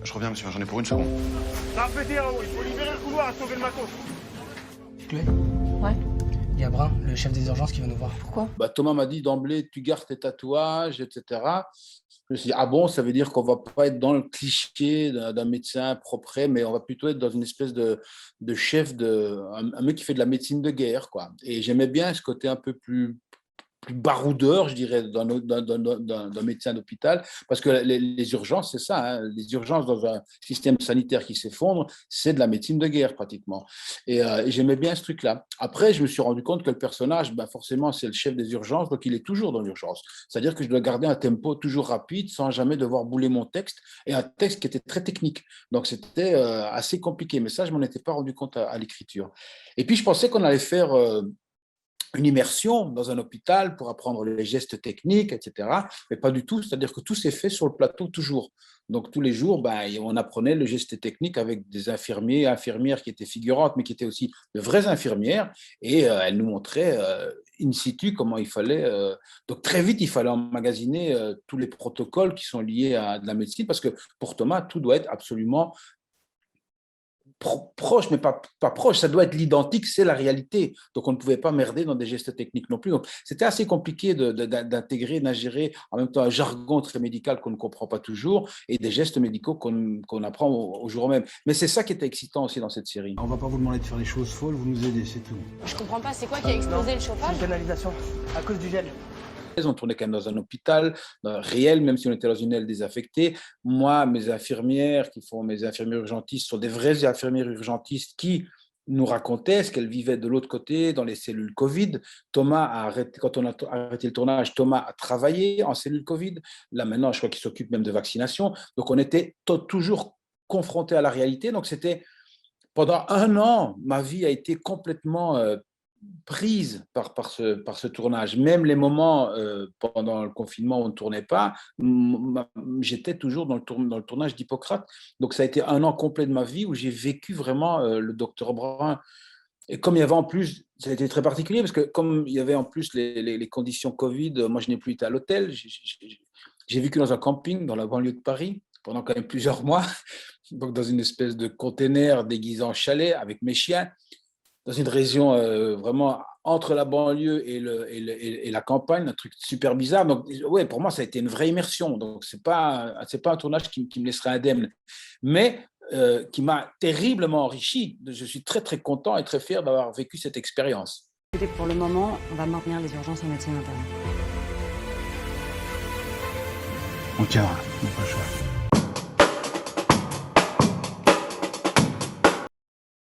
Je reviens, monsieur, j'en ai pour une seconde. Ça va péter, Raoult, il faut libérer le couloir et sauver le matos. Chloé, Ouais. il y a Brun, le chef des urgences, qui va nous voir. Pourquoi? Thomas m'a dit d'emblée, tu gardes tes tatouages, etc. Je me suis dit, ah bon, ça veut dire qu'on ne va pas être dans le cliché d'un médecin propre, mais on va plutôt être dans une espèce de chef, un mec qui fait de la médecine de guerre, quoi. Et j'aimais bien ce côté un peu plus baroudeur, je dirais, d'un médecin d'hôpital, parce que les urgences, c'est ça, hein, les urgences dans un système sanitaire qui s'effondre, c'est de la médecine de guerre pratiquement. Et j'aimais bien ce truc-là. Après, je me suis rendu compte que le personnage, forcément, c'est le chef des urgences, donc il est toujours dans l'urgence. C'est-à-dire que je dois garder un tempo toujours rapide, sans jamais devoir bouler mon texte, et un texte qui était très technique. Donc c'était assez compliqué, mais ça, je ne m'en étais pas rendu compte à l'écriture. Et puis, je pensais qu'on allait faire une immersion dans un hôpital pour apprendre les gestes techniques, etc. Mais pas du tout, c'est-à-dire que tout s'est fait sur le plateau toujours. Donc tous les jours, on apprenait le geste technique avec des infirmiers, infirmières qui étaient figurantes, mais qui étaient aussi de vraies infirmières, et elles nous montraient in situ comment il fallait. Donc très vite, il fallait emmagasiner tous les protocoles qui sont liés à de la médecine, parce que pour Thomas, tout doit être absolument proche, mais pas proche, ça doit être l'identique, c'est la réalité. Donc, on ne pouvait pas merder dans des gestes techniques non plus. Donc, c'était assez compliqué d'intégrer, d'ingérer en même temps un jargon très médical qu'on ne comprend pas toujours et des gestes médicaux qu'on apprend au jour même. Mais c'est ça qui était excitant aussi dans cette série. On va pas vous demander de faire des choses folles, vous nous aidez, c'est tout. Je comprends pas, c'est quoi qui a explosé le C'est chauffage? une canalisation, à cause du gel. On tournait quand même dans un hôpital réel, même si on était dans une aile désaffectée. Moi, mes infirmières mes infirmières urgentistes sont des vraies infirmières urgentistes qui nous racontaient ce qu'elles vivaient de l'autre côté, dans les cellules Covid. Thomas a arrêté, quand on a arrêté le tournage, Thomas a travaillé en cellule Covid. Là, maintenant, je crois qu'il s'occupe même de vaccination. Donc, on était toujours confrontés à la réalité. Donc, pendant un an, ma vie a été complètement prise par ce tournage. Même les moments pendant le confinement où on ne tournait pas, j'étais toujours dans le tournage d'Hippocrate. Donc ça a été un an complet de ma vie où j'ai vécu vraiment le docteur Brun. Et comme il y avait en plus, ça a été très particulier parce que comme il y avait en plus les conditions Covid, moi je n'ai plus été à l'hôtel. J'ai vécu dans un camping dans la banlieue de Paris pendant quand même plusieurs mois, donc dans une espèce de container déguisé en chalet avec mes chiens, dans une région vraiment entre la banlieue et la campagne, un truc super bizarre. Donc, ouais, pour moi, ça a été une vraie immersion. Donc, c'est pas un tournage qui me laisserait indemne, mais qui m'a terriblement enrichi. Je suis très, très content et très fier d'avoir vécu cette expérience. Pour le moment, on va maintenir les urgences en médecine interne. On tiendra, on n'a pas le choix.